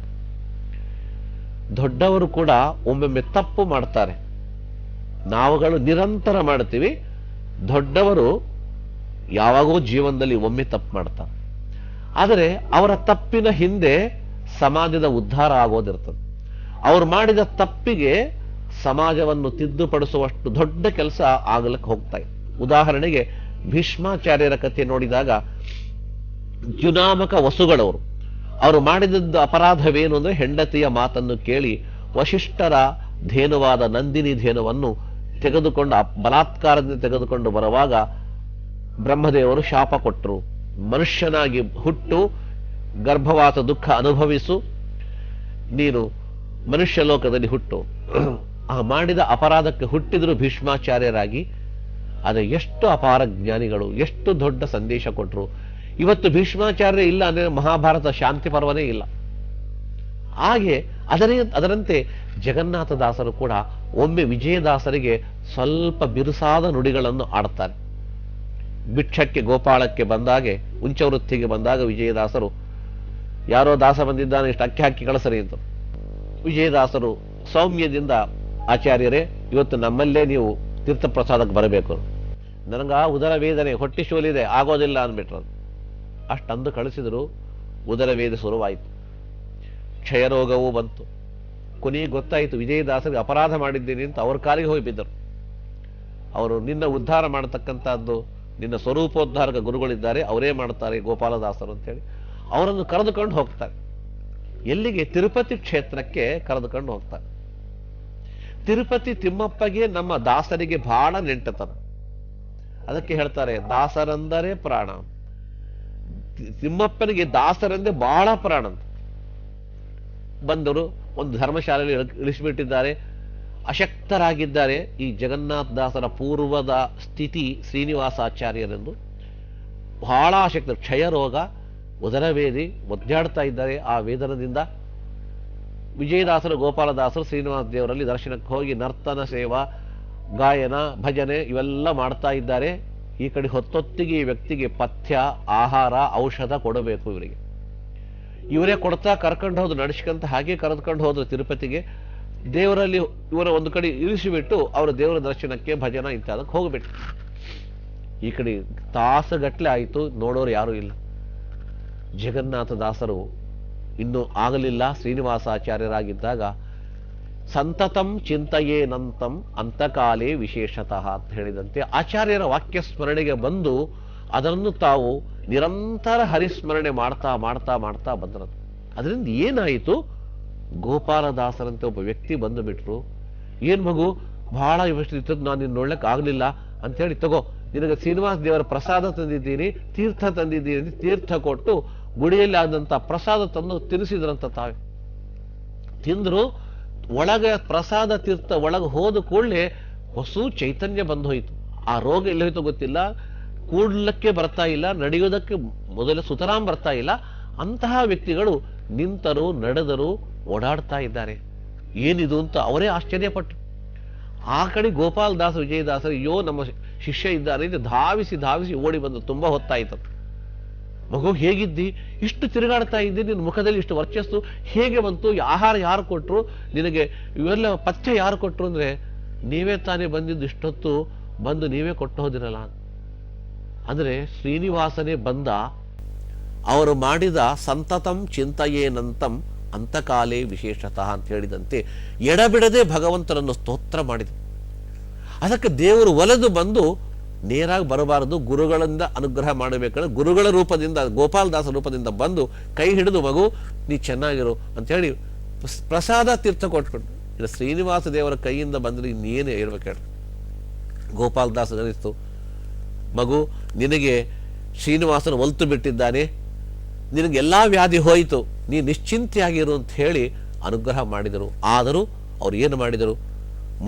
ದೊಡ್ಡವರು ಕೂಡ ಒಮ್ಮೊಮ್ಮೆ ತಪ್ಪು ಮಾಡ್ತಾರೆ, ನಾವುಗಳು ನಿರಂತರ ಮಾಡ್ತೀವಿ. ದೊಡ್ಡವರು ಯಾವಾಗೋ ಜೀವನದಲ್ಲಿ ಒಮ್ಮೆ ತಪ್ಪು ಮಾಡ್ತಾರೆ. ಆದರೆ ಅವರ ತಪ್ಪಿನ ಹಿಂದೆ ಸಮಾಜದ ಉದ್ಧಾರ ಆಗೋದಿರ್ತದೆ. ಅವರು ಮಾಡಿದ ತಪ್ಪಿಗೆ ಸಮಾಜವನ್ನು ತಿದ್ದುಪಡಿಸುವಷ್ಟು ದೊಡ್ಡ ಕೆಲಸ ಆಗಲಿಕ್ಕೆ ಹೋಗ್ತಾ ಇದೆ. ಉದಾಹರಣೆಗೆ ಭೀಷ್ಮಾಚಾರ್ಯರ ಕಥೆ ನೋಡಿದಾಗ ಜುನಾಮಕ ವಸುಗಳವರು ಅವರು ಮಾಡಿದದ್ದು ಅಪರಾಧವೇನು ಅಂದ್ರೆ ಹೆಂಡತಿಯ ಮಾತನ್ನು ಕೇಳಿ ವಶಿಷ್ಠರ ಧೇನುವಾದ ನಂದಿನಿ ಧೇನುವನ್ನು ತೆಗೆದುಕೊಂಡು ಬಲಾತ್ಕಾರದಿಂದ ತೆಗೆದುಕೊಂಡು ಬರುವಾಗ ಬ್ರಹ್ಮದೇವರು ಶಾಪ ಕೊಟ್ಟರು. ಮನುಷ್ಯನಾಗಿ ಹುಟ್ಟು ಗರ್ಭವಾಸ ದುಃಖ ಅನುಭವಿಸು, ನೀನು ಮನುಷ್ಯ ಲೋಕದಲ್ಲಿ ಹುಟ್ಟು. ಆ ಮಾಡಿದ ಅಪರಾಧಕ್ಕೆ ಹುಟ್ಟಿದ್ರು ಭೀಷ್ಮಾಚಾರ್ಯರಾಗಿ. ಆದರೆ ಎಷ್ಟು ಅಪಾರ ಜ್ಞಾನಿಗಳು, ಎಷ್ಟು ದೊಡ್ಡ ಸಂದೇಶ ಕೊಟ್ಟರು. ಇವತ್ತು ಭೀಷ್ಮಾಚಾರ್ಯ ಇಲ್ಲ ಅಂದ್ರೆ ಮಹಾಭಾರತ ಶಾಂತಿ ಪರ್ವನೇ ಇಲ್ಲ. ಹಾಗೆ ಅದರಂತೆ ಜಗನ್ನಾಥದಾಸರು ಕೂಡ ಒಮ್ಮೆ ವಿಜಯದಾಸರಿಗೆ ಸ್ವಲ್ಪ ಬಿರುಸಾದ ನುಡಿಗಳನ್ನು ಆಡ್ತಾರೆ. ಭಿಕ್ಷಕ್ಕೆ ಗೋಪಾಳಕ್ಕೆ ಬಂದಾಗೆ, ಉಂಚವೃತ್ತಿಗೆ ಬಂದಾಗ ವಿಜಯದಾಸರು ಯಾರೋ ದಾಸ ಬಂದಿದ್ದಾನೆ, ಇಷ್ಟು ಅಕ್ಕಿ ಹಾಕಿ ಕಳಿಸರಿ ಅಂತ. ವಿಜಯದಾಸರು ಸೌಮ್ಯದಿಂದ, ಆಚಾರ್ಯರೇ ಇವತ್ತು ನಮ್ಮಲ್ಲೇ ನೀವು ತೀರ್ಥ ಪ್ರಸಾದಕ್ಕೆ ಬರಬೇಕು, ನನಗ ಉದರ ವೇದನೆ, ಹೊಟ್ಟೆ ಶೋಲಿದೆ, ಆಗೋದಿಲ್ಲ ಅಂದ್ಬಿಟ್ರು. ಅಷ್ಟಂದು ಕಳಿಸಿದ್ರು. ಉದರ ವೇದ ಶುರುವಾಯಿತು, ಕ್ಷಯರೋಗವೂ ಬಂತು. ಕೊನೆಗೆ ಗೊತ್ತಾಯಿತು ವಿಜಯದಾಸರಿಗೆ ಅಪರಾಧ ಮಾಡಿದ್ದೀನಿ ಅಂತ ಅವ್ರ ಕಾಲಿಗೆ ಹೋಗಿ ಬಿದ್ದರು. ಅವರು ನಿನ್ನ ಉದ್ಧಾರ ಮಾಡತಕ್ಕಂಥದ್ದು ನಿನ್ನ ಸ್ವರೂಪೋದ್ಧಾರಕ ಗುರುಗಳಿದ್ದಾರೆ, ಅವರೇ ಮಾಡ್ತಾರೆ ಗೋಪಾಲದಾಸರು ಅಂತೇಳಿ ಅವರನ್ನು ಕರೆದುಕೊಂಡು ಹೋಗ್ತಾರೆ. ಎಲ್ಲಿಗೆ? ತಿರುಪತಿ ಕ್ಷೇತ್ರಕ್ಕೆ ಕರೆದುಕೊಂಡು ಹೋಗ್ತಾರೆ. ತಿರುಪತಿ ತಿಮ್ಮಪ್ಪಗೆ ನಮ್ಮ ದಾಸರಿಗೆ ಬಹಳ ನೆಂಟತನ. ಅದಕ್ಕೆ ಹೇಳ್ತಾರೆ ದಾಸರಂದರೆ ಪ್ರಾಣ. ತಿಮ್ಮಪ್ಪನಿಗೆ ದಾಸರೆಂದೇ ಬಹಳ ಪ್ರಾಣ ಅಂತ. ಬಂದರು, ಒಂದು ಧರ್ಮಶಾಲೆಯಲ್ಲಿ ಇಳಿಸಿಬಿಟ್ಟಿದ್ದಾರೆ. ಅಶಕ್ತರಾಗಿದ್ದಾರೆ. ಈ ಜಗನ್ನಾಥ ದಾಸರ ಪೂರ್ವದ ಸ್ಥಿತಿ ಶ್ರೀನಿವಾಸಾಚಾರ್ಯರೆಂದು ಬಹಳ ಅಶಕ್ತರು. ಕ್ಷಯರೋಗ, ಉದರವೇದಿ, ಒದ್ದಾಡ್ತಾ ಇದ್ದಾರೆ ಆ ವೇದನದಿಂದ. ವಿಜಯದಾಸರು, ಗೋಪಾಲದಾಸರು ಶ್ರೀನಿವಾಸ ದೇವರಲ್ಲಿ ದರ್ಶನಕ್ಕೆ ಹೋಗಿ ನರ್ತನ ಸೇವಾ, ಗಾಯನ, ಭಜನೆ ಇವೆಲ್ಲ ಮಾಡ್ತಾ ಇದ್ದಾರೆ. ಈ ಕಡೆ ಹೊತ್ತೊತ್ತಿಗೆ ಈ ವ್ಯಕ್ತಿಗೆ ಪಥ್ಯ, ಆಹಾರ, ಔಷಧ ಕೊಡಬೇಕು. ಇವರೇ ಕೊಡ್ತಾ ಕರ್ಕೊಂಡು ಹೋದ್ರು, ನಡೆಸ್ಕೊಂತ ಹಾಗೆ ಕರೆದುಕೊಂಡು ಹೋದ್ರು ತಿರುಪತಿಗೆ. ದೇವರಲ್ಲಿ ಇವರ ಒಂದು ಕಡೆ ಇಳಿಸಿಬಿಟ್ಟು ಅವರು ದೇವರ ದರ್ಶನಕ್ಕೆ, ಭಜನ ಇಂಥದಕ್ಕೆ ಹೋಗ್ಬಿಟ್ಟು. ಈ ಕಡೆ ತಾಸಗಟ್ಲೆ ಆಯಿತು, ನೋಡೋರು ಯಾರೂ ಇಲ್ಲ. ಜಗನ್ನಾಥ ದಾಸರು ಇನ್ನೂ ಆಗಲಿಲ್ಲ ಶ್ರೀನಿವಾಸಾಚಾರ್ಯರಾಗಿದ್ದಾಗ ಸಂತತಂ ಚಿಂತೆಯೇನಂತಂ ಅಂತಕಾಲೇ ವಿಶೇಷತಃ ಅಂತ ಹೇಳಿದಂತೆ ಆಚಾರ್ಯರ ವಾಕ್ಯ ಸ್ಮರಣೆಗೆ ಬಂದು ಅದನ್ನು ತಾವು ನಿರಂತರ ಹರಿಸ್ಮರಣೆ ಮಾಡ್ತಾ ಮಾಡ್ತಾ ಮಾಡ್ತಾ ಬಂದ್ರದು. ಅದರಿಂದ ಏನಾಯಿತು? ಗೋಪಾಲದಾಸರಂತೆ ಒಬ್ಬ ವ್ಯಕ್ತಿ ಬಂದು ಬಿಟ್ರು. ಏನ್ ಮಗು, ಬಹಳ ಇವತ್ತು ನಾನು ನಿನ್ನ ನೋಡ್ಲಿಕ್ಕೆ ಆಗ್ಲಿಲ್ಲ ಅಂತ ಹೇಳಿ, ತಗೋ ನಿನಗೆ ಶ್ರೀನಿವಾಸ ದೇವರ ಪ್ರಸಾದ ತಂದಿದ್ದೀನಿ, ತೀರ್ಥ ತಂದಿದ್ದೀನಿ, ತೀರ್ಥ ಕೊಟ್ಟು ಗುಡಿಯಲ್ಲಿ ಆದಂತ ಪ್ರಸಾದ ತಂದು ತಿನ್ನಿಸಿದ್ರಂತ. ತಾವೇ ತಿಂದ್ರು. ಒಳಗೆ ಪ್ರಸಾದ ತೀರ್ಥ ಒಳಗೆ ಹೋದ ಕೂಡಲೇ ಹೊಸ ಚೈತನ್ಯ ಬಂದು ಹೋಯಿತು. ಆ ರೋಗ ಎಲ್ಲಿ ಹೋಯ್ತು ಗೊತ್ತಿಲ್ಲ, ಕೂಡ್ಲಕ್ಕೆ ಬರ್ತಾ ಇಲ್ಲ, ನಡೆಯೋದಕ್ಕೆ ಮೊದಲ ಸುತರಾಂ ಬರ್ತಾ ಇಲ್ಲ. ಅಂತಹ ವ್ಯಕ್ತಿಗಳು ನಿಂತರು, ನಡೆದರು, ಓಡಾಡ್ತಾ ಇದ್ದಾರೆ. ಏನಿದು ಅಂತ ಅವರೇ ಆಶ್ಚರ್ಯಪಟ್ಟರು. ಆ ಕಡೆ ಗೋಪಾಲದಾಸ, ವಿಜಯದಾಸರು, ಅಯ್ಯೋ ನಮ್ಮ ಶಿಷ್ಯ ಇದ್ದಾರೆ ಅಂತ ಧಾವಿಸಿ ಧಾವಿಸಿ ಓಡಿ ಬಂದು. ತುಂಬಾ ಹೊತ್ತಾಯ್ತು. ಮಗು ಹೇಗಿದ್ದಿ? ಇಷ್ಟು ತಿರುಗಾಡ್ತಾ ಇದ್ದಿ, ನಿನ್ನ ಮುಖದಲ್ಲಿ ಇಷ್ಟು ವರ್ಚಸ್ಸು ಹೇಗೆ ಬಂತು? ಆಹಾರ ಯಾರು ಕೊಟ್ರು ನಿನಗೆ? ಇವೆಲ್ಲ ಪಥ್ಯ ಯಾರು ಕೊಟ್ರು ಅಂದ್ರೆ, ನೀವೇ ತಾನೇ ಬಂದಿದ್ದು, ಇಷ್ಟೊತ್ತು ಬಂದು ನೀವೇ ಕೊಟ್ಟು ಹೋದಿರಲ್ಲ. ಅಂದರೆ ಶ್ರೀನಿವಾಸನೇ ಬಂದ, ಅವರು ಮಾಡಿದ ಸಂತತಂ ಚಿಂತೆಯೇನಂತಂ ಅಂತಕಾಲೇ ವಿಶೇಷತಃ ಅಂತ ಹೇಳಿದಂತೆ ಎಡಬಿಡದೆ ಭಗವಂತನನ್ನು ಸ್ತೋತ್ರ ಮಾಡಿದೆ. ಅದಕ್ಕೆ ದೇವರು ಒಲೆದು ಬಂದು ನೇರಾಗಿ ಬರಬಾರದು, ಗುರುಗಳಿಂದ ಅನುಗ್ರಹ ಮಾಡಬೇಕಾದ್ರೆ ಗುರುಗಳ ರೂಪದಿಂದ, ಗೋಪಾಲದಾಸ ರೂಪದಿಂದ ಬಂದು ಕೈ ಹಿಡಿದು ಮಗು ನೀ ಚೆನ್ನಾಗಿರು ಅಂತೇಳಿ ಪ್ರಸಾದ ತೀರ್ಥ ಕೊಟ್ಕೊಂಡು, ಇಲ್ಲ ಶ್ರೀನಿವಾಸ ದೇವರ ಕೈಯಿಂದ ಬಂದರೆ ಇನ್ನೇನೇ ಇರ್ಬೇಕು ಹೇಳಿ. ಗೋಪಾಲದಾಸ ಅನಿಸ್ತು, ಮಗು ನಿನಗೆ ಶ್ರೀನಿವಾಸನ ಒಲ್ತು ಬಿಟ್ಟಿದ್ದಾನೆ, ನಿನಗೆಲ್ಲ ವ್ಯಾಧಿ ಹೋಯಿತು, ನೀ ನಿಶ್ಚಿಂತೆಯಾಗಿರು ಅಂತ ಹೇಳಿ ಅನುಗ್ರಹ ಮಾಡಿದರು. ಆದರೂ ಅವ್ರು ಏನು ಮಾಡಿದರು,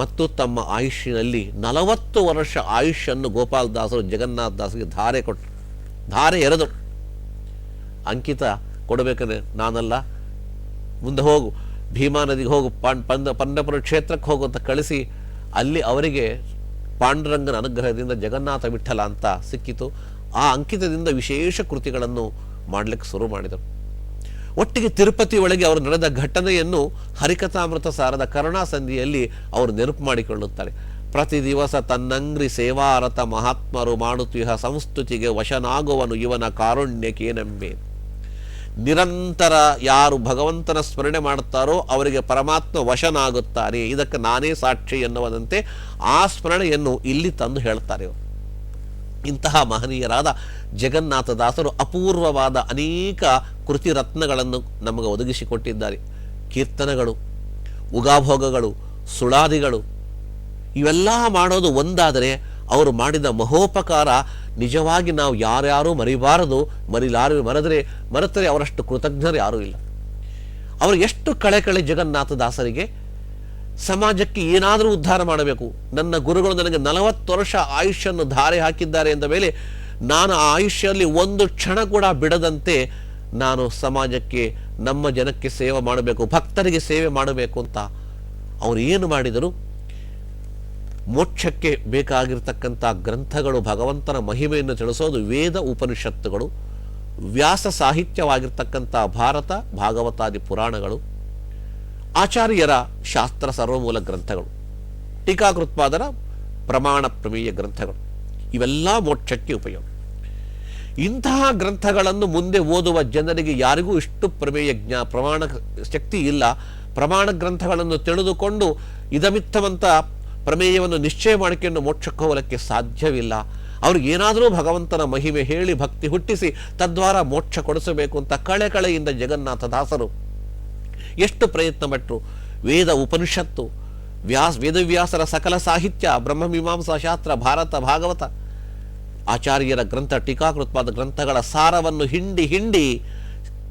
ಮತ್ತು ತಮ್ಮ ಆಯುಷ್ಯನಲ್ಲಿ 40 ವರ್ಷ ಆಯುಷ್ಯನ್ನು ಗೋಪಾಲದಾಸರು ಜಗನ್ನಾಥದಾಸರಿಗೆ ಧಾರೆ ಎರೆದರು. ಅಂಕಿತ ಕೊಡಬೇಕಂದ್ರೆ ನಾನಲ್ಲ, ಮುಂದೆ ಹೋಗು, ಭೀಮಾ ನದಿಗೆ ಹೋಗು, ಪಂಡರಪುರ ಕ್ಷೇತ್ರಕ್ಕೆ ಹೋಗು ಅಂತ ಕಳಿಸಿ ಅಲ್ಲಿ ಅವರಿಗೆ ಪಾಂಡುರಂಗನ ಅನುಗ್ರಹದಿಂದ ಜಗನ್ನಾಥ ವಿಠಲ ಅಂತ ಸಿಕ್ಕಿತು. ಆ ಅಂಕಿತದಿಂದ ವಿಶೇಷ ಕೃತಿಗಳನ್ನು ಮಾಡಲಿಕ್ಕೆ ಶುರು ಮಾಡಿದರು. ಒಟ್ಟಿಗೆ ತಿರುಪತಿ ಒಳಗೆ ಅವರು ನಡೆದ ಘಟನೆಯನ್ನು ಹರಿಕಥಾಮೃತ ಸಾರದ ಕರುಣಾಸಂಧಿಯಲ್ಲಿ ಅವರು ನೆನಪು ಮಾಡಿಕೊಳ್ಳುತ್ತಾರೆ. ಪ್ರತಿ ದಿವಸ ತನ್ನಂಗ್ರಿ ಸೇವಾರತ ಮಹಾತ್ಮರು ಮಾಡುತ್ತಿಹ ಸಂಸ್ತುತಿಗೆ ವಶನಾಗುವನು ಇವನ ಕಾರುಣ್ಯಕ್ಕೇನೆಂಬೆ. ನಿರಂತರ ಯಾರು ಭಗವಂತನ ಸ್ಮರಣೆ ಮಾಡುತ್ತಾರೋ ಅವರಿಗೆ ಪರಮಾತ್ಮ ವಶನಾಗುತ್ತಾನೆ, ಇದಕ್ಕೆ ನಾನೇ ಸಾಕ್ಷಿ ಎನ್ನುವುದಂತೆ ಆ ಸ್ಮರಣೆಯನ್ನು ಇಲ್ಲಿ ತಂದು ಹೇಳ್ತಾರೆ. ಇಂತಹ ಮಹನೀಯರಾದ ಜಗನ್ನಾಥದಾಸರು ಅಪೂರ್ವವಾದ ಅನೇಕ ಕೃತಿ ರತ್ನಗಳನ್ನು ನಮಗೆ ಒದಗಿಸಿಕೊಟ್ಟಿದ್ದಾರೆ. ಕೀರ್ತನಗಳು, ಉಗಾಭೋಗಗಳು, ಸುಳಾದಿಗಳು ಇವೆಲ್ಲ ಮಾಡೋದು ಒಂದಾದರೆ ಅವರು ಮಾಡಿದ ಮಹೋಪಕಾರ ನಿಜವಾಗಿ ನಾವು ಯಾರ್ಯಾರೂ ಮರಿಬಾರದು. ಮರೆತರೆ ಅವರಷ್ಟು ಕೃತಜ್ಞರು ಯಾರೂ ಇಲ್ಲ. ಅವರು ಎಷ್ಟು ಕಳೆ ಜಗನ್ನಾಥದಾಸರಿಗೆ ಸಮಾಜಕ್ಕೆ ಏನಾದರೂ ಉದ್ಧಾರ ಮಾಡಬೇಕು. ನನ್ನ ಗುರುಗಳು ನನಗೆ 40 ವರ್ಷ ಆಯುಷ್ಯನ್ನು ಧಾರೆ ಹಾಕಿದ್ದಾರೆ ಎಂದ ಮೇಲೆ ನಾನು ಆ ಆಯುಷ್ಯದಲ್ಲಿ ಒಂದು ಕ್ಷಣ ಕೂಡ ಬಿಡದಂತೆ ನಾನು ಸಮಾಜಕ್ಕೆ, ನಮ್ಮ ಜನಕ್ಕೆ ಸೇವೆ ಮಾಡಬೇಕು, ಭಕ್ತರಿಗೆ ಸೇವೆ ಮಾಡಬೇಕು ಅಂತ ಅವರು ಏನು ಮಾಡಿದರು. ಮೋಕ್ಷಕ್ಕೆ ಬೇಕಾಗಿರ್ತಕ್ಕಂಥ ಗ್ರಂಥಗಳು, ಭಗವಂತನ ಮಹಿಮೆಯನ್ನು ತಿಳಿಸೋದು ವೇದ ಉಪನಿಷತ್ತುಗಳು, ವ್ಯಾಸ ಸಾಹಿತ್ಯವಾಗಿರ್ತಕ್ಕಂಥ ಭಾರತ ಭಾಗವತಾದಿ ಪುರಾಣಗಳು, ಆಚಾರ್ಯರ ಶಾಸ್ತ್ರ ಸರ್ವಮೂಲ ಗ್ರಂಥಗಳು, ಟೀಕಾಕೃತ್ಪಾದರ ಪ್ರಮಾಣ ಪ್ರಮೇಯ ಗ್ರಂಥಗಳು, ಇವೆಲ್ಲ ಮೋಕ್ಷಕ್ಕೆ ಉಪಯೋಗ. ಇಂತಹ ಗ್ರಂಥಗಳನ್ನು ಮುಂದೆ ಓದುವ ಜನರಿಗೆ ಯಾರಿಗೂ ಇಷ್ಟು ಪ್ರಮಾಣ ಶಕ್ತಿ ಇಲ್ಲ. ಪ್ರಮಾಣ ಗ್ರಂಥಗಳನ್ನು ತಿಳಿದುಕೊಂಡು ಇದಮಿತ್ತವಂತ ಪ್ರಮೇಯವನ್ನು ನಿಶ್ಚಯ ಮಾಡಿಕೊಂಡು ಮೋಕ್ಷಕ್ಕೆ ಹೋಗಲಿಕ್ಕೆ ಸಾಧ್ಯವಿಲ್ಲ. ಅವ್ರಿಗೆ ಏನಾದರೂ ಭಗವಂತನ ಮಹಿಮೆ ಹೇಳಿ ಭಕ್ತಿ ಹುಟ್ಟಿಸಿ ತದ್ವಾರ ಮೋಕ್ಷ ಕೊಡಿಸಬೇಕು ಅಂತ ಕಳೆಯಿಂದ ಜಗನ್ನಾಥದಾಸರು ಎಷ್ಟು ಪ್ರಯತ್ನ ಪಟ್ಟರು. ವೇದ ಉಪನಿಷತ್ತು, ವೇದವ್ಯಾಸರ ಸಕಲ ಸಾಹಿತ್ಯ, ಬ್ರಹ್ಮಮೀಮಾಂಸಾ ಶಾಸ್ತ್ರ, ಭಾರತ ಭಾಗವತ, ಆಚಾರ್ಯರ ಗ್ರಂಥ, ಟೀಕಾಕೃತ್ಪಾದ ಗ್ರಂಥಗಳ ಸಾರವನ್ನು ಹಿಂಡಿ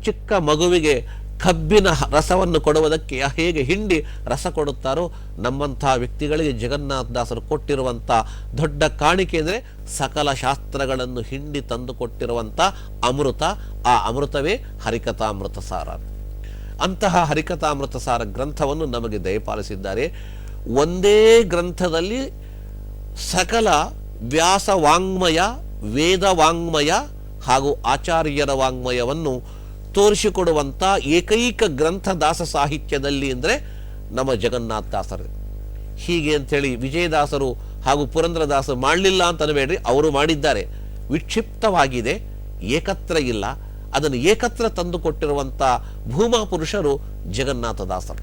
ಚಿಕ್ಕ ಮಗುವಿಗೆ ಕಬ್ಬಿನ ರಸವನ್ನು ಕೊಡುವುದಕ್ಕೆ ಹೇಗೆ ಹಿಂಡಿ ರಸ ಕೊಡುತ್ತಾರೋ ನಮ್ಮಂಥ ವ್ಯಕ್ತಿಗಳಿಗೆ ಜಗನ್ನಾಥದಾಸರು ಕೊಟ್ಟಿರುವಂಥ ದೊಡ್ಡ ಕಾಣಿಕೆ ಅಂದರೆ ಸಕಲ ಶಾಸ್ತ್ರಗಳನ್ನು ಹಿಂಡಿ ತಂದು ಕೊಟ್ಟಿರುವಂಥ ಅಮೃತ. ಆ ಅಮೃತವೇ ಹರಿಕಥಾಮೃತ ಸಾರ. ಅಂತಹ ಹರಿಕಥಾಮೃತ ಸಾರ ಗ್ರಂಥವನ್ನು ನಮಗೆ ದಯಪಾಲಿಸಿದ್ದಾರೆ. ಒಂದೇ ಗ್ರಂಥದಲ್ಲಿ ಸಕಲ ವ್ಯಾಸ ವಾಂಗ್ಮಯ, ವೇದ ವಾಂಗ್ಮಯ ಹಾಗೂ ಆಚಾರ್ಯರ ವಾಂಗ್ಮಯವನ್ನು ತೋರಿಸಿಕೊಡುವಂಥ ಏಕೈಕ ಗ್ರಂಥ ದಾಸ ಸಾಹಿತ್ಯದಲ್ಲಿ ಅಂದರೆ ನಮ್ಮ ಜಗನ್ನಾಥದಾಸರು. ಹೀಗೆ ಅಂಥೇಳಿ ವಿಜಯದಾಸರು ಹಾಗೂ ಪುರಂದರದಾಸರು ಮಾಡಲಿಲ್ಲ ಅಂತ ಅನ್ಬೇಡ್ರಿ, ಅವರು ಮಾಡಿದ್ದಾರೆ. ವಿಕ್ಷಿಪ್ತವಾಗಿದೆ, ಏಕತ್ರ ಇಲ್ಲ. ಅದನ್ನು ಏಕತ್ರ ತಂದುಕೊಟ್ಟಿರುವಂಥ ಭೂಮಾ ಪುರುಷರು ಜಗನ್ನಾಥದಾಸರು.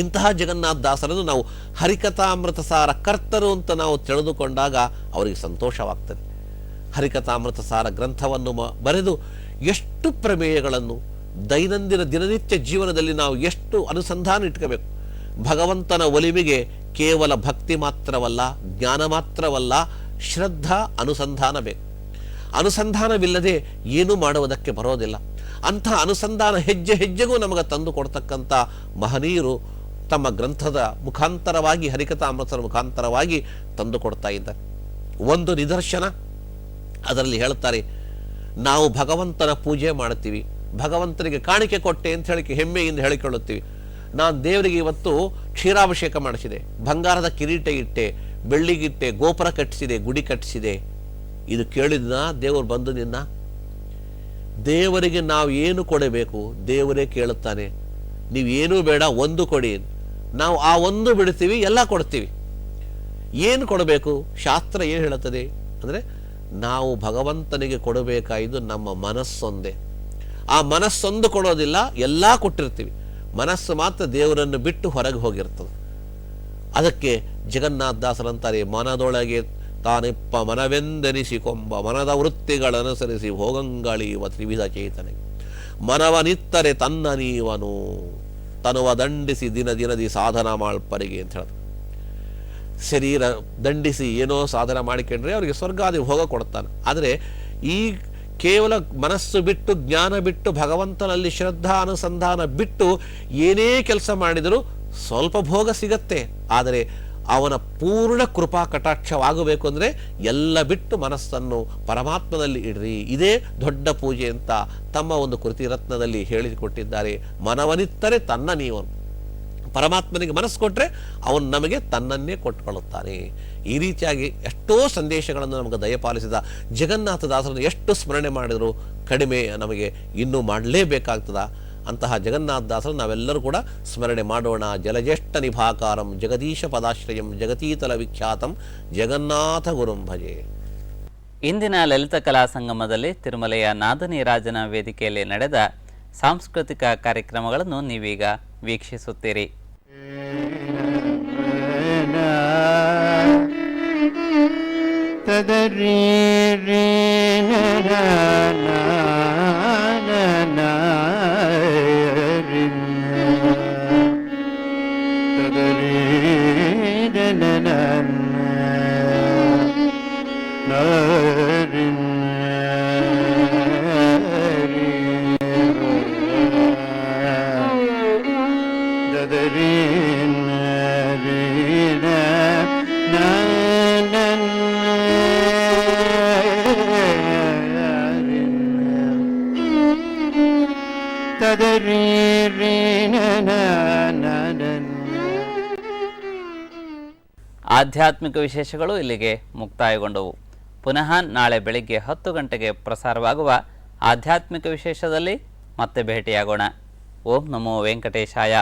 ಇಂತಹ ಜಗನ್ನಾಥದಾಸರನ್ನು ನಾವು ಹರಿಕಥಾಮೃತ ಸಾರ ಕರ್ತರು ಅಂತ ನಾವು ತಿಳಿದುಕೊಂಡಾಗ ಅವರಿಗೆ ಸಂತೋಷವಾಗ್ತದೆ. ಹರಿಕಥಾಮೃತ ಸಾರ ಗ್ರಂಥವನ್ನು ಬರೆದು ಎಷ್ಟು ಪ್ರಮೇಯಗಳನ್ನು ದೈನಂದಿನ ದಿನನಿತ್ಯ ಜೀವನದಲ್ಲಿ ನಾವು ಎಷ್ಟು ಅನುಸಂಧಾನ ಇಟ್ಕೋಬೇಕು. ಭಗವಂತನ ಒಲಿವಿಗೆ ಕೇವಲ ಭಕ್ತಿ ಮಾತ್ರವಲ್ಲ, ಜ್ಞಾನ ಮಾತ್ರವಲ್ಲ, ಶ್ರದ್ಧಾ ಅನುಸಂಧಾನ ಬೇಕು. ಅನುಸಂಧಾನವಿಲ್ಲದೆ ಏನೂ ಮಾಡುವುದಕ್ಕೆ ಬರೋದಿಲ್ಲ. ಅಂಥ ಅನುಸಂಧಾನ ಹೆಜ್ಜೆ ಹೆಜ್ಜೆಗೂ ನಮಗೆ ತಂದು ಕೊಡ್ತಕ್ಕಂಥ ಮಹನೀಯರು ತಮ್ಮ ಗ್ರಂಥದ ಮುಖಾಂತರವಾಗಿ, ಹರಿಕಥಾಮೃತರ ಮುಖಾಂತರವಾಗಿ ತಂದು ಕೊಡ್ತಾ ಇದ್ದಾರೆ. ಒಂದು ನಿದರ್ಶನ ಅದರಲ್ಲಿ ಹೇಳ್ತಾರೆ, ನಾವು ಭಗವಂತನ ಪೂಜೆ ಮಾಡ್ತೀವಿ, ಭಗವಂತನಿಗೆ ಕಾಣಿಕೆ ಕೊಟ್ಟೆ ಅಂತ ಹೇಳಿ ಹೆಮ್ಮೆಯಿಂದ ಹೇಳಿಕೊಳ್ಳುತ್ತೀವಿ. ನಾನು ದೇವರಿಗೆ ಇವತ್ತು ಕ್ಷೀರಾಭಿಷೇಕ ಮಾಡಿಸಿದೆ, ಬಂಗಾರದ ಕಿರೀಟ ಇಟ್ಟೆ, ಬೆಳ್ಳಿಗಿಟ್ಟೆ, ಗೋಪುರ ಕಟ್ಟಿಸಿದೆ, ಗುಡಿ ಕಟ್ಟಿಸಿದೆ. ಇದು ಕೇಳಿದ್ನ ದೇವರು ಬಂದು ನಿನ್ನ? ದೇವರಿಗೆ ನಾವು ಏನು ಕೊಡಬೇಕು ದೇವರೇ ಕೇಳುತ್ತಾನೆ. ನೀವೇನೂ ಬೇಡ, ಒಂದು ಕೊಡಿ. ನಾವು ಆ ಒಂದು ಬಿಡ್ತೀವಿ, ಎಲ್ಲ ಕೊಡ್ತೀವಿ. ಏನು ಕೊಡಬೇಕು? ಶಾಸ್ತ್ರ ಏನು ಹೇಳುತ್ತದೆ ಅಂದರೆ, ನಾವು ಭಗವಂತನಿಗೆ ಕೊಡಬೇಕಾಗಿದ್ದು ನಮ್ಮ ಮನಸ್ಸೊಂದೇ. ಆ ಮನಸ್ಸೊಂದು ಕೊಡೋದಿಲ್ಲ, ಎಲ್ಲ ಕೊಟ್ಟಿರ್ತೀವಿ, ಮನಸ್ಸು ಮಾತ್ರ ದೇವರನ್ನು ಬಿಟ್ಟು ಹೊರಗೆ ಹೋಗಿರ್ತದೆ. ಅದಕ್ಕೆ ಜಗನ್ನಾಥದಾಸರಂತಾರೆ, ಮನದೊಳಗೆ ತಾನಿಪ್ಪ ಮನವೆಂದೆನಿಸಿಕೊಂಬ ಮನದ ವೃತ್ತಿಗಳನುಸರಿಸಿ ಹೋಗಂಗಳೀವ ತ್ರಿವಿಧ ಚೇತನೆ ಮನವನಿತ್ತರೆ ತನ್ನ ನೀವನು ತನುವ ದಂಡಿಸಿ ದಿನ ದಿನದಿ ಸಾಧನ ಮಾಡ್ಪರಿಗೆ ಅಂತ ಹೇಳೋದು. ಶರೀರ ದಂಡಿಸಿ ಏನೋ ಸಾಧನ ಮಾಡಿಕೊಂಡ್ರೆ ಅವರಿಗೆ ಸ್ವರ್ಗಾದಿ ಭೋಗ ಕೊಡ್ತಾನೆ. ಆದರೆ ಈ ಕೇವಲ ಮನಸ್ಸು ಬಿಟ್ಟು, ಜ್ಞಾನ ಬಿಟ್ಟು, ಭಗವಂತನಲ್ಲಿ ಶ್ರದ್ಧಾ ಅನುಸಂಧಾನ ಬಿಟ್ಟು ಏನೇ ಕೆಲಸ ಮಾಡಿದರೂ ಸ್ವಲ್ಪ ಭೋಗ ಸಿಗತ್ತೆ. ಆದರೆ ಅವನ ಪೂರ್ಣ ಕೃಪಾ ಕಟಾಕ್ಷವಾಗಬೇಕು ಅಂದರೆ ಎಲ್ಲ ಬಿಟ್ಟು ಮನಸ್ಸನ್ನು ಪರಮಾತ್ಮನಲ್ಲಿ ಇಡ್ರಿ. ಇದೇ ದೊಡ್ಡ ಪೂಜೆ ಅಂತ ತಮ್ಮ ಒಂದು ಕೃತಿ ರತ್ನದಲ್ಲಿ ಹೇಳಿಕೊಟ್ಟಿದ್ದಾರೆ. ಮನವನಿತ್ತರೆ ತನ್ನ ನೀವನು. ಪರಮಾತ್ಮನಿಗೆ ಮನಸ್ಸು ಕೊಟ್ಟರೆ ಅವನು ನಮಗೆ ತನ್ನನ್ನೇ ಕೊಟ್ಟುಕೊಳ್ಳುತ್ತಾನೆ. ಈ ರೀತಿಯಾಗಿ ಎಷ್ಟೋ ಸಂದೇಶಗಳನ್ನು ನಮಗೆ ದಯಪಾಲಿಸಿದ ಜಗನ್ನಾಥದಾಸರನ್ನು ಎಷ್ಟು ಸ್ಮರಣೆ ಮಾಡಿದರೂ ಕಡಿಮೆ, ನಮಗೆ ಇನ್ನೂ ಮಾಡಲೇಬೇಕಾಗ್ತದ. ಅಂತಹ ಜಗನ್ನಾಥದಾಸರನ್ನು ನಾವೆಲ್ಲರೂ ಕೂಡ ಸ್ಮರಣೆ ಮಾಡೋಣ. ಜಲಜ್ಯೇಷ್ಠ ನಿಭಾಕಾರಂ ಜಗದೀಶ ಪದಾಶ್ರಯಂ ಜಗತೀತಲ ವಿಖ್ಯಾತಂ ಜಗನ್ನಾಥ ಗುರುಂ ಭಜೆ. ಇಂದಿನ ಲಲಿತ ಕಲಾ ಸಂಗಮದಲ್ಲಿ ತಿರುಮಲೆಯ ನಾದನೀರಾಜನ ವೇದಿಕೆಯಲ್ಲಿ ನಡೆದ ಸಾಂಸ್ಕೃತಿಕ ಕಾರ್ಯಕ್ರಮಗಳನ್ನು ನೀವೀಗ ವೀಕ್ಷಿಸುತ್ತೀರಿ. ಆಧ್ಯಾತ್ಮಿಕ ವಿಶೇಷಗಳು ಇಲ್ಲಿಗೆ ಮುಕ್ತಾಯಗೊಂಡವು. ಪುನಃ ನಾಳೆ ಬೆಳಿಗ್ಗೆ 10 ಗಂಟೆಗೆ ಪ್ರಸಾರವಾಗುವ ಆಧ್ಯಾತ್ಮಿಕ ವಿಶೇಷದಲ್ಲಿ ಮತ್ತೆ ಭೇಟಿಯಾಗೋಣ. ಓಂ ನಮೋ ವೆಂಕಟೇಶಾಯ.